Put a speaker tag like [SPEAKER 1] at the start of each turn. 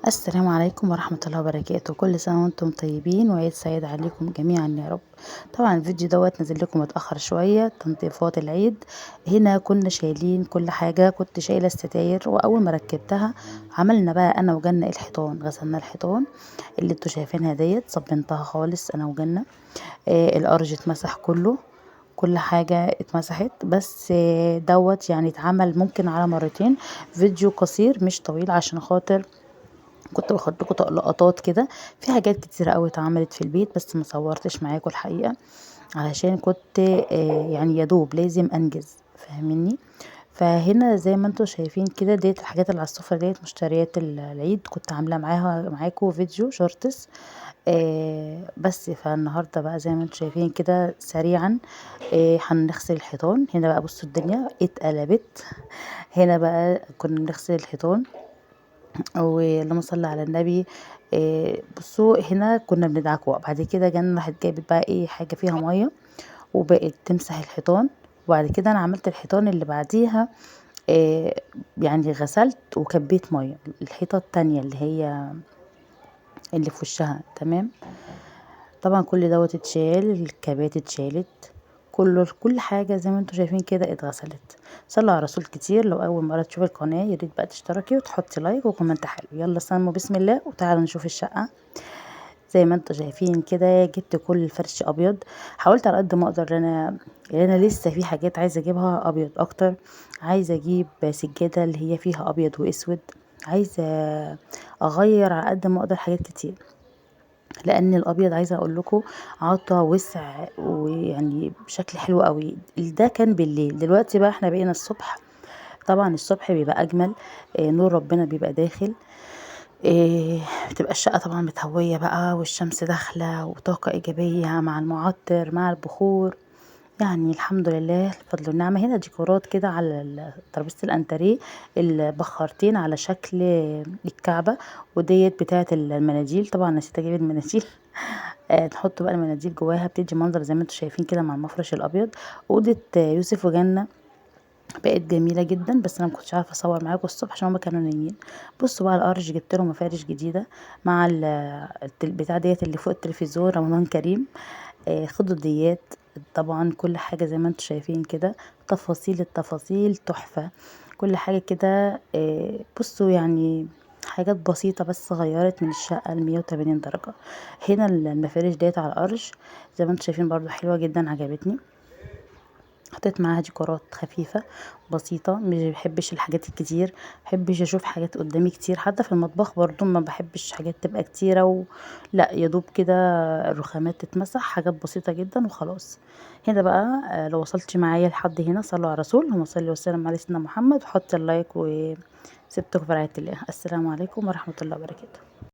[SPEAKER 1] السلام عليكم ورحمة الله وبركاته، كل سنة وانتم طيبين وعيد سعيد عليكم جميعا يا رب. طبعا الفيديو دوت نزل لكم متأخر شوية تنظيفات العيد. هنا كنا شايلين كل حاجة، كنت شايلة الستاير وأول ما ركبتها عملنا بقى أنا وجنة الحيطان، غسلنا الحيطان اللي انتوا شايفينها ديت، صبنتها خالص أنا وجنة. الأرج اتمسح كله، كل حاجة اتمسحت، بس دوت يعني اتعمل ممكن على مرتين. فيديو قصير مش طويل عشان خاطر كنت باخد لكم لقطات كده. في حاجات كتيرة أوي اتعملت في البيت بس ما صورتش معاكم الحقيقة، علشان كنت يعني يا دوب لازم أنجز، فاهميني؟ فهنا زي ما انتم شايفين كده ديت الحاجات اللي على السفرة ديت مشتريات العيد، كنت عاملة معاكم فيديو شورتس. بس فالنهارده بقى زي ما انتم شايفين كده سريعا هنغسل الحيطان. هنا بقى بصوا الدنيا اتقلبت. هنا بقى كنا بنغسل الحيطان، واللهم صل على النبي. بصوا هنا كنا بندعكه، بعد كده جنة راحت جابت بقى ايه حاجة فيها مية وبقت تمسح الحيطان. وبعد كده انا عملت الحيطان اللي بعديها، آه يعني غسلت وكبيت مية الحيطة التانية اللي هي اللي في وشها، تمام. طبعا كل دوت اتشال، الكبات اتشالت، كل حاجة زي ما انتوا شايفين كده اتغسلت. صلوا على الرسول كتير. لو أول مرة تشوفي القناة ياريت بقى تشتركي وتحطي لايك وكومنت حلو. يلا سموا بسم الله وتعالوا نشوف الشقة. زي ما انتوا شايفين كده جبت كل الفرش أبيض. حاولت على قد ما أقدر، أنا لسه في حاجات عايزة أجيبها أبيض أكتر. عايزة أجيب سجادة اللي هي فيها أبيض وأسود. عايزة أغير على قد ما أقدر حاجات كتير، لان الابيض عايزه اقول لكم عطى وسع ويعني بشكل حلو قوي. ده كان بالليل، دلوقتي بقى احنا بقينا الصبح. طبعا الصبح بيبقى اجمل، نور ربنا بيبقى داخل. بتبقى الشقه طبعا متهويه بقى والشمس داخله وطاقه ايجابيه مع المعطر مع البخور. يعني الحمد لله الفضل والنعمة. هنا ديكورات كده على ترابيزة الانتريه، البخارتين على شكل الكعبة، وديت بتاعة المناديل. طبعا نسيت اجيب المناديل. نحط بقى المناديل جواها بتدي منظر زي ما انتم شايفين كده مع المفرش الابيض. اوضة يوسف وجنة بقت جميلة جدا، بس انا مكنتش عارفة اصور معاكم الصبح عشان هما كانوا نايمين. بصوا بقى الارش جبت لهم مفارش جديدة مع البتاع ديت اللي فوق التلفزيون، رمضان كريم. خدوا ديات. طبعا كل حاجة زي ما انتم شايفين كده، تفاصيل التفاصيل تحفة. كل حاجة كده بصوا يعني حاجات بسيطة بس غيرت من الشقة ل180 درجة. هنا المفارش ديت على الأرش زي ما انتم شايفين برضو حلوة جدا، عجبتني. حطيت معاها ديكورات خفيفة بسيطة، مش بحبش الحاجات الكتير، بحبش اشوف حاجات قدامي كتير. حتى في المطبخ برضو ما بحبش حاجات تبقى كتيرة لا يدوب كده الرخامات تتمسح، حاجات بسيطة جدا وخلاص. هنا بقى لو وصلتش معايا لحد هنا صلوا على الرسول، اللهم صل وسلم على سيدنا محمد، وحط اللايك وسبتكم في رعاية الله. السلام عليكم ورحمة الله وبركاته.